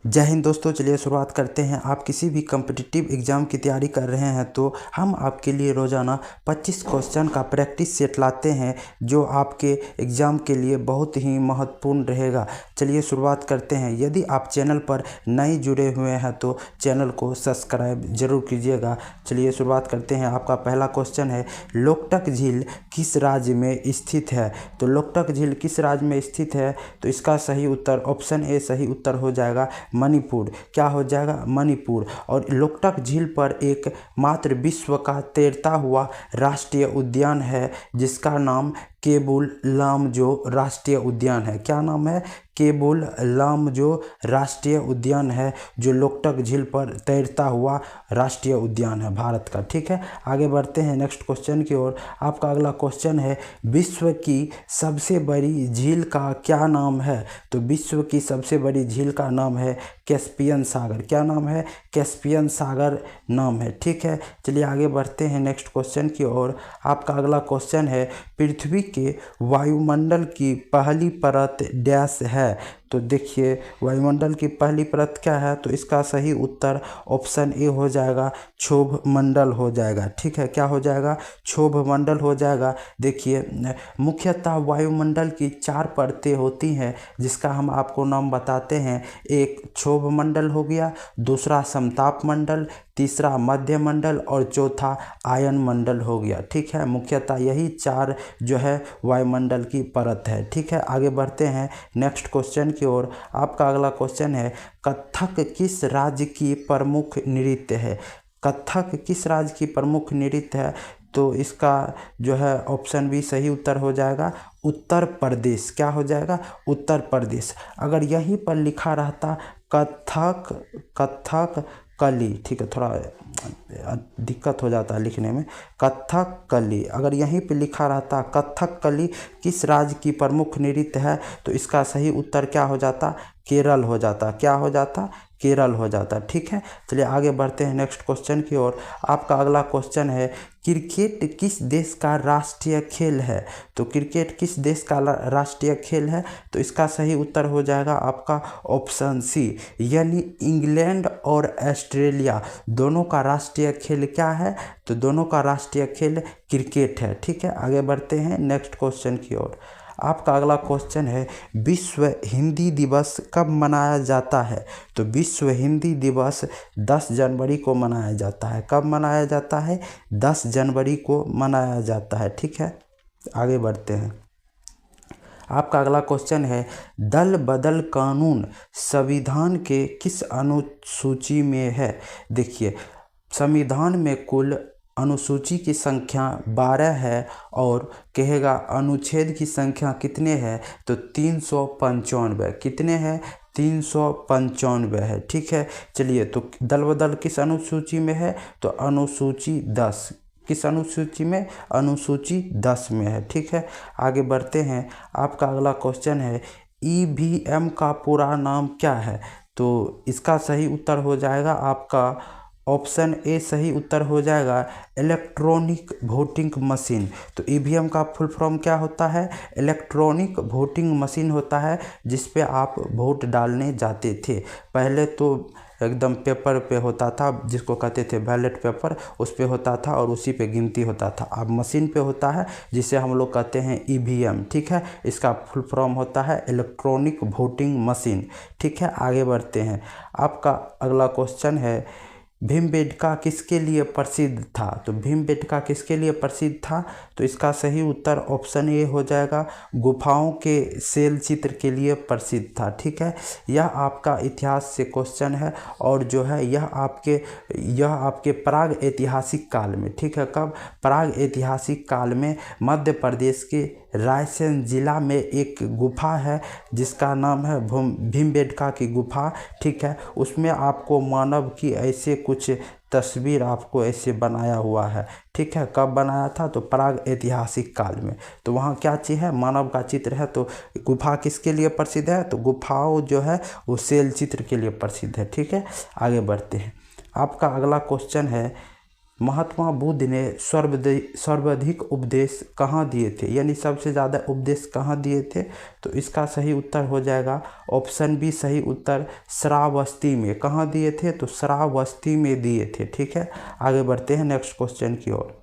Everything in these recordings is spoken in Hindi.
जय हिंद दोस्तों। चलिए शुरुआत करते हैं। आप किसी भी कम्पिटिटिव एग्ज़ाम की तैयारी कर रहे हैं तो हम आपके लिए रोज़ाना 25 क्वेश्चन का प्रैक्टिस सेट लाते हैं जो आपके एग्ज़ाम के लिए बहुत ही महत्वपूर्ण रहेगा। चलिए शुरुआत करते हैं। यदि आप चैनल पर नए जुड़े हुए हैं तो चैनल को सब्सक्राइब ज़रूर कीजिएगा। चलिए शुरुआत करते हैं। आपका पहला क्वेश्चन है, लोकटक झील किस राज्य में स्थित है? तो लोकटक झील किस राज्य में स्थित है? तो इसका सही उत्तर ऑप्शन ए सही उत्तर हो जाएगा मणिपुर। क्या हो जाएगा? मणिपुर। और लोकटक झील पर एक मात्र विश्व का तैरता हुआ राष्ट्रीय उद्यान है जिसका नाम केबुल लामजो राष्ट्रीय उद्यान है। क्या नाम है? केबुल लामजो राष्ट्रीय उद्यान है जो लोकटक झील पर तैरता हुआ राष्ट्रीय उद्यान है भारत का। ठीक है, आगे बढ़ते हैं नेक्स्ट क्वेश्चन की ओर। आपका अगला क्वेश्चन है, विश्व की सबसे बड़ी झील का क्या नाम है? तो विश्व की सबसे बड़ी झील का नाम है कैस्पियन सागर। क्या नाम है? कैस्पियन सागर नाम है। ठीक है, चलिए आगे बढ़ते हैं नेक्स्ट क्वेश्चन की ओर। आपका अगला क्वेश्चन है, पृथ्वी के वायुमंडल की पहली परत डैश है? तो देखिए, वायुमंडल की पहली परत क्या है? तो इसका सही उत्तर ऑप्शन ए हो जाएगा क्षोभ मंडल हो जाएगा। ठीक है, क्या हो जाएगा? क्षोभ मंडल हो जाएगा। देखिए, मुख्यतः वायुमंडल की 4 परतें होती हैं जिसका हम आपको नाम बताते हैं। एक क्षोभ मंडल हो गया, दूसरा समताप मंडल, तीसरा मध्य मंडल और चौथा आयन मंडल हो गया। ठीक है, मुख्यतः यही 4 जो है वायुमंडल की परत है। ठीक है, आगे बढ़ते हैं नेक्स्ट क्वेश्चन की ओर। आपका अगला क्वेश्चन है, कथक किस राज्य की प्रमुख नृत्य है? कथक किस राज्य की प्रमुख नृत्य है? तो इसका जो है ऑप्शन बी सही उत्तर हो जाएगा उत्तर प्रदेश। क्या हो जाएगा? उत्तर प्रदेश। अगर यहीं पर लिखा रहता कथक कथक कली, ठीक है, थोड़ा दिक्कत हो जाता है लिखने में। कथक कली, अगर यहीं पे लिखा रहता कथक कली किस राज्य की प्रमुख नृत्य है तो इसका सही उत्तर क्या हो जाता? केरल हो जाता। क्या हो जाता? केरल हो जाता। ठीक है, चलिए आगे बढ़ते हैं नेक्स्ट क्वेश्चन की ओर। आपका अगला क्वेश्चन है, क्रिकेट किस देश का राष्ट्रीय खेल है? तो क्रिकेट किस देश का राष्ट्रीय खेल है? तो इसका सही उत्तर हो जाएगा आपका ऑप्शन सी, यानी इंग्लैंड और ऑस्ट्रेलिया दोनों का राष्ट्रीय खेल क्या है? तो दोनों का राष्ट्रीय खेल क्रिकेट है। ठीक है, आगे बढ़ते हैं नेक्स्ट क्वेश्चन की ओर। आपका अगला क्वेश्चन है, विश्व हिंदी दिवस कब मनाया जाता है? तो विश्व हिंदी दिवस 10 जनवरी को मनाया जाता है। कब मनाया जाता है? 10 जनवरी को मनाया जाता है। ठीक है, आगे बढ़ते हैं। आपका अगला क्वेश्चन है, दल बदल कानून संविधान के किस अनुसूची में है? देखिए, संविधान में कुल अनुसूची की संख्या 12 है और कहेगा अनुच्छेद की संख्या कितने हैं? तो 395। कितने हैं? 395 है। ठीक है, चलिए, तो दल बदल किस अनुसूची में है? तो अनुसूची 10। किस अनुसूची में? अनुसूची 10 में है। ठीक है, आगे बढ़ते हैं। आपका अगला क्वेश्चन है, ईवीएम का पूरा नाम क्या है? तो इसका सही उत्तर हो जाएगा आपका ऑप्शन ए सही उत्तर हो जाएगा इलेक्ट्रॉनिक वोटिंग मशीन। तो ईवीएम का फुल फॉर्म क्या होता है? इलेक्ट्रॉनिक वोटिंग मशीन होता है जिस पे आप वोट डालने जाते थे। पहले तो एकदम पेपर पे होता था जिसको कहते थे बैलेट पेपर, उस पे होता था और उसी पे गिनती होता था। अब मशीन पे होता है जिसे हम लोग कहते हैं ईवीएम। ठीक है, इसका फुल फॉर्म होता है इलेक्ट्रॉनिक वोटिंग मशीन। ठीक है, आगे बढ़ते हैं। आपका अगला क्वेश्चन है, भीमबेटका किसके लिए प्रसिद्ध था? तो भीमबेटका किसके लिए प्रसिद्ध था? तो इसका सही उत्तर ऑप्शन ए हो जाएगा गुफाओं के शैल चित्र के लिए प्रसिद्ध था। ठीक है, यह आपका इतिहास से क्वेश्चन है और जो है यह आपके प्राग ऐतिहासिक काल में, ठीक है, कब? प्राग ऐतिहासिक काल में मध्य प्रदेश के रायसेन जिला में एक गुफा है जिसका नाम है भीमबेटका की गुफा। ठीक है, उसमें आपको मानव की ऐसे कुछ तस्वीर आपको ऐसे बनाया हुआ है। ठीक है, कब बनाया था? तो प्राग ऐतिहासिक काल में। तो वहाँ क्या चीज़ है? मानव का चित्र है। तो गुफा किसके लिए प्रसिद्ध है? तो गुफाओं जो है वो शैल चित्र के लिए प्रसिद्ध है। ठीक है, आगे बढ़ते हैं। आपका अगला क्वेश्चन है, महात्मा बुद्ध ने सर्वाधिक उपदेश कहाँ दिए थे, यानी सबसे ज़्यादा उपदेश कहाँ दिए थे? तो इसका सही उत्तर हो जाएगा ऑप्शन बी सही उत्तर, श्रावस्ती में। कहाँ दिए थे? तो श्रावस्ती में दिए थे। ठीक है, आगे बढ़ते हैं नेक्स्ट क्वेश्चन की ओर।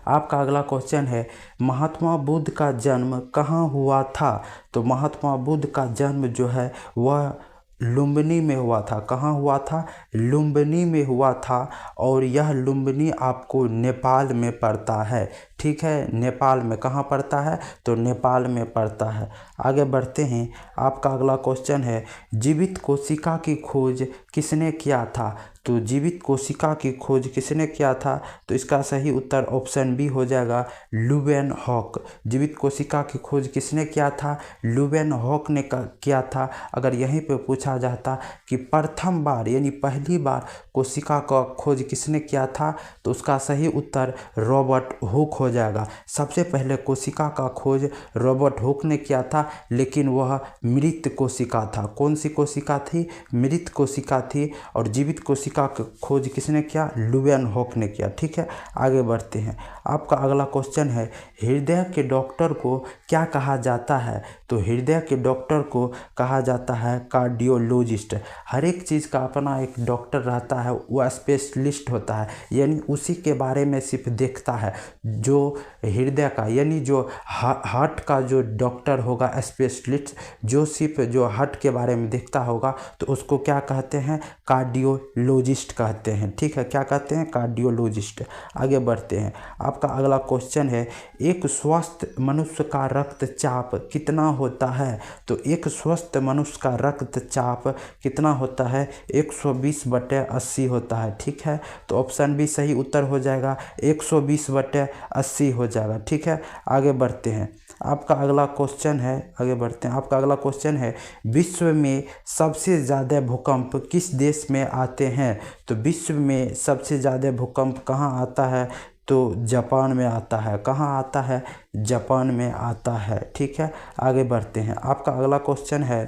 आपका अगला क्वेश्चन है, महात्मा बुद्ध का जन्म कहाँ हुआ था? तो महात्मा बुद्ध का जन्म जो है वह लुम्बिनी में हुआ था। कहाँ हुआ था? लुम्बिनी में हुआ था, और यह लुम्बिनी आपको नेपाल में पड़ता है। ठीक है, नेपाल में। कहाँ पड़ता है? तो नेपाल में पड़ता है। आगे बढ़ते हैं, आपका अगला क्वेश्चन है, जीवित कोशिका की खोज किसने किया था? तो जीवित कोशिका की खोज किसने किया था? तो इसका सही उत्तर ऑप्शन बी हो जाएगा, लुवेनहॉक। जीवित कोशिका की खोज किसने किया था? लुवेनहॉक ने किया था। अगर यहीं पे पूछा जाता कि प्रथम बार यानी पहली बार कोशिका का खोज किसने किया था, तो उसका सही उत्तर रॉबर्ट हुक हो जाएगा। सबसे पहले कोशिका का खोज रॉबर्ट हुक ने किया था, लेकिन वह मृत कोशिका था। कौन सी कोशिका थी? मृत कोशिका थी। और जीवित कोशिका का खोज किसने किया? लुवेनहॉक ने किया। ठीक है, आगे बढ़ते हैं। आपका अगला क्वेश्चन है, हृदय के डॉक्टर को क्या कहा जाता है? तो हृदय के डॉक्टर को कहा जाता है कार्डियोलॉजिस्ट। हर एक चीज़ का अपना एक डॉक्टर रहता है, वो स्पेशलिस्ट होता है, यानी उसी के बारे में सिर्फ देखता है। जो हृदय का यानी जो हार्ट का जो डॉक्टर होगा स्पेशलिस्ट, जो सिर्फ जो हार्ट के बारे में देखता होगा, तो उसको क्या कहते हैं? कार्डियोलॉजिस्ट कहते हैं। ठीक है, क्या कहते हैं? कार्डियोलॉजिस्ट। आगे बढ़ते हैं। आपका अगला क्वेश्चन है, एक स्वस्थ मनुष्य का रक्तचाप कितना होता है? तो एक स्वस्थ मनुष्य का रक्तचाप कितना होता है? 120/80 होता है। ठीक है, तो ऑप्शन बी सही उत्तर हो जाएगा, 120/80 हो जाएगा। ठीक है, आगे बढ़ते हैं। आपका अगला क्वेश्चन है, आगे बढ़ते हैं। आपका अगला क्वेश्चन है, विश्व में सबसे ज़्यादा भूकंप किस देश में आते हैं? तो विश्व में सबसे ज़्यादा भूकंप कहाँ आता है? तो जापान में आता है। कहाँ आता है? जापान में आता है। ठीक है, आगे बढ़ते हैं। आपका अगला क्वेश्चन है,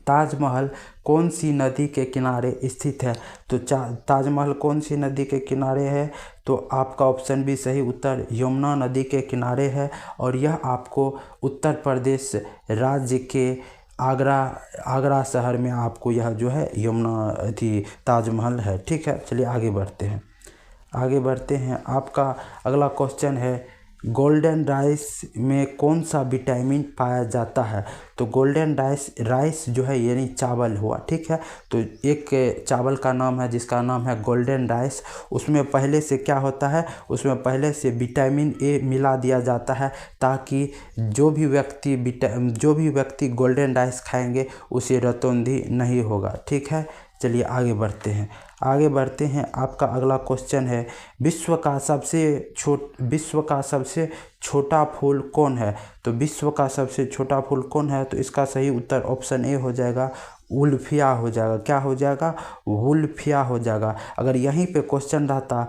ताजमहल कौन सी नदी के किनारे स्थित है? तो ताजमहल कौन सी नदी के किनारे है? तो आपका ऑप्शन भी सही उत्तर यमुना नदी के किनारे है, और यह आपको उत्तर प्रदेश राज्य के आगरा शहर में आपको यह जो है यमुना ताजमहल है। ठीक है, चलिए आगे बढ़ते हैं। आगे बढ़ते हैं। आपका अगला क्वेश्चन है, गोल्डन राइस में कौन सा विटामिन पाया जाता है? तो गोल्डन राइस जो है यानी चावल हुआ। ठीक है, तो एक चावल का नाम है जिसका नाम है गोल्डन राइस। उसमें पहले से क्या होता है? उसमें पहले से विटामिन ए मिला दिया जाता है, ताकि जो भी व्यक्ति गोल्डन राइस खाएंगे उसे रतौंधी नहीं होगा। ठीक है, चलिए आगे बढ़ते हैं। आपका अगला क्वेश्चन है, विश्व का सबसे छोटा फूल कौन है? तो विश्व का सबसे छोटा फूल कौन है? तो इसका सही उत्तर ऑप्शन ए हो जाएगा, वुल्फिया हो जाएगा। क्या हो जाएगा? वुल्फिया हो जाएगा। अगर यहीं पे क्वेश्चन रहता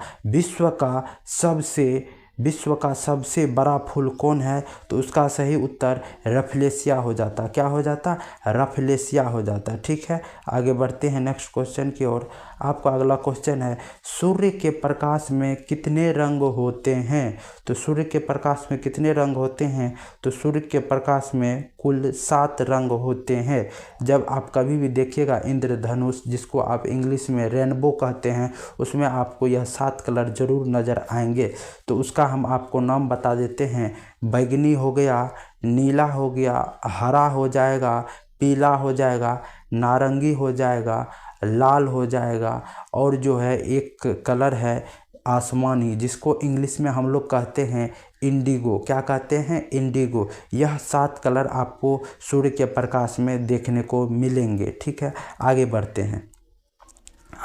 विश्व का सबसे बड़ा फूल कौन है, तो उसका सही उत्तर रफलेशिया हो जाता। क्या हो जाता? रफलेशिया हो जाता। ठीक है, आगे बढ़ते हैं नेक्स्ट क्वेश्चन की ओर। आपका अगला क्वेश्चन है, सूर्य के प्रकाश में कितने रंग होते हैं? तो सूर्य के प्रकाश में कितने रंग होते हैं? तो सूर्य के प्रकाश में कुल 7 रंग होते हैं। जब आप कभी भी देखिएगा इंद्रधनुष, जिसको आप इंग्लिश में रेनबो कहते हैं, उसमें आपको यह 7 कलर जरूर नज़र आएंगे। तो उसका हम आपको नाम बता देते हैं, बैगनी हो गया, नीला हो गया, हरा हो जाएगा, पीला हो जाएगा, नारंगी हो जाएगा, लाल हो जाएगा, और जो है एक कलर है आसमानी, जिसको इंग्लिश में हम लोग कहते हैं इंडिगो। क्या कहते हैं? इंडिगो। यह 7 कलर आपको सूर्य के प्रकाश में देखने को मिलेंगे। ठीक है, आगे बढ़ते हैं।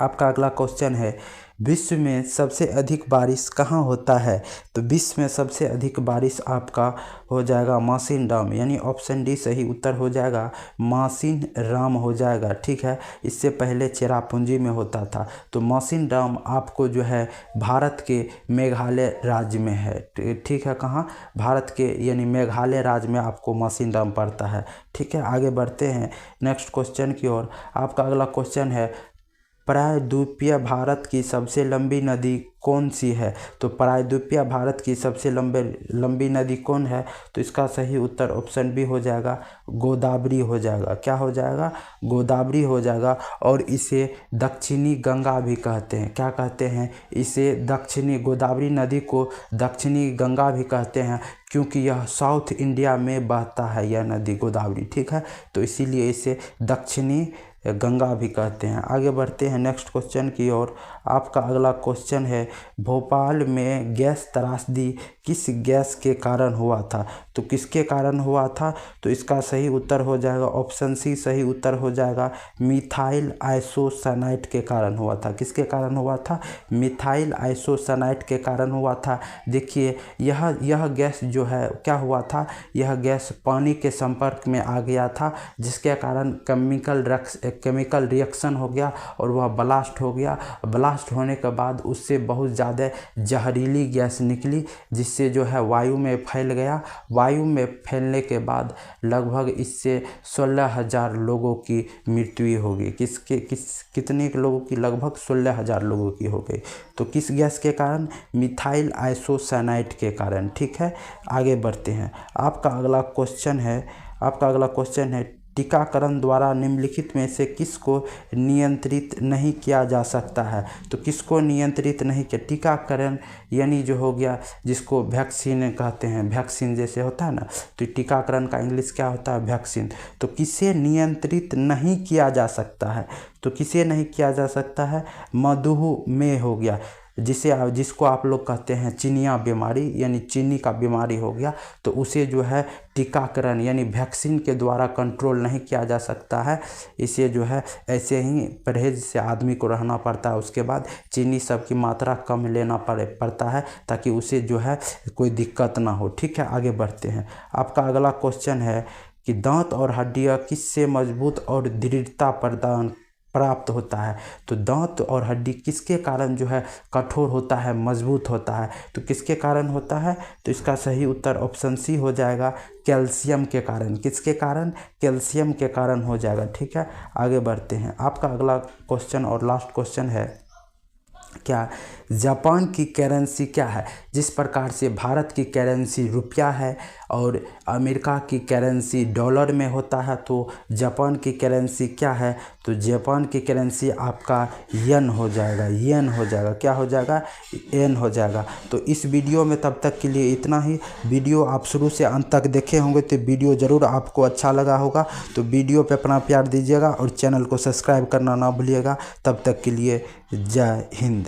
आपका अगला क्वेश्चन है, विश्व में सबसे अधिक बारिश कहाँ होता है? तो विश्व में सबसे अधिक बारिश आपका हो जाएगा मासिन राम, यानी ऑप्शन डी सही उत्तर हो जाएगा, मासिन राम हो जाएगा। ठीक है, इससे पहले चेरापूंजी में होता था। तो मासिन राम आपको जो है भारत के मेघालय राज्य में है। ठीक है, कहाँ? भारत के यानी मेघालय राज्य में आपको मासिन राम पड़ता है। ठीक है, आगे बढ़ते हैं नेक्स्ट क्वेश्चन की ओर। आपका अगला क्वेश्चन है, प्रायद्वीपीय भारत की सबसे लंबी नदी कौन सी है? तो प्रायद्वीपीय भारत की सबसे लंबी नदी कौन है? तो इसका सही उत्तर ऑप्शन बी हो जाएगा, गोदावरी हो जाएगा। क्या हो जाएगा? गोदावरी हो जाएगा। और इसे दक्षिणी गंगा भी कहते हैं। क्या कहते हैं? इसे दक्षिणी, गोदावरी नदी को दक्षिणी गंगा भी कहते हैं, क्योंकि यह साउथ इंडिया में बहता है यह नदी गोदावरी, ठीक है। तो इसीलिए इसे दक्षिणी गंगा भी कहते हैं। आगे बढ़ते हैं नेक्स्ट क्वेश्चन की ओर। आपका अगला क्वेश्चन है, भोपाल में गैस त्रासदी किस गैस के कारण हुआ था? तो किसके कारण हुआ था? तो इसका सही उत्तर हो जाएगा ऑप्शन सी, सही उत्तर हो जाएगा मिथाइल आइसोसाइनेट के कारण हुआ था। किसके कारण हुआ था? मिथाइल आइसोसाइनेट के कारण हुआ था। देखिए यह गैस जो है क्या हुआ था, यह गैस पानी के संपर्क में आ गया था, जिसके कारण केमिकल रिएक्शन हो गया और वह ब्लास्ट हो गया। ब्लास्ट होने के बाद उससे बहुत ज़्यादा जहरीली गैस निकली, जिससे जो है वायु में फैल गया। वायु में फैलने के बाद लगभग इससे 16,000 लोगों की मृत्यु हो गई। कितने लोगों की? लगभग 16,000 लोगों की हो गई। तो किस गैस के कारण? मिथाइल आइसोसाइनेट के कारण, ठीक है। आगे बढ़ते हैं। आपका अगला क्वेश्चन है टीकाकरण द्वारा निम्नलिखित में से किसको नियंत्रित नहीं किया जा सकता है? तो किसको नियंत्रित नहीं किया? टीकाकरण यानी जो हो गया, जिसको वैक्सीन कहते हैं, वैक्सीन जैसे होता है ना, तो टीकाकरण का इंग्लिश क्या होता है? वैक्सीन। तो किसे नियंत्रित नहीं किया जा सकता है? तो किसे नहीं किया जा सकता है? मधुमेह हो गया, जिसको आप लोग कहते हैं चिनिया बीमारी, यानी चीनी का बीमारी हो गया, तो उसे जो है टीकाकरण यानी वैक्सीन के द्वारा कंट्रोल नहीं किया जा सकता है। इसे जो है ऐसे ही परहेज से आदमी को रहना पड़ता है। उसके बाद चीनी सब की मात्रा कम लेना पड़ता है, ताकि उसे जो है कोई दिक्कत ना हो, ठीक है। आगे बढ़ते हैं। आपका अगला क्वेश्चन है कि दांत और हड्डियां किससे मजबूत और दृढ़ता प्राप्त होता है? तो दांत और हड्डी किसके कारण जो है कठोर होता है, मजबूत होता है? तो किसके कारण होता है? तो इसका सही उत्तर ऑप्शन सी हो जाएगा, कैल्शियम के कारण। किसके कारण? कैल्शियम के कारण हो जाएगा, ठीक है। आगे बढ़ते हैं। आपका अगला क्वेश्चन और लास्ट क्वेश्चन है, क्या जापान की करेंसी क्या है? जिस प्रकार से भारत की करेंसी रुपया है और अमेरिका की करेंसी डॉलर में होता है, तो जापान की करेंसी क्या है? तो जापान की करेंसी आपका येन हो जाएगा। येन हो जाएगा। क्या हो जाएगा? येन हो जाएगा। तो इस वीडियो में तब तक के लिए इतना ही। वीडियो आप शुरू से अंत तक देखे होंगे तो वीडियो ज़रूर आपको अच्छा लगा होगा। तो वीडियो पे अपना प्यार दीजिएगा और चैनल को सब्सक्राइब करना ना भूलिएगा। तब तक के लिए जय हिंद।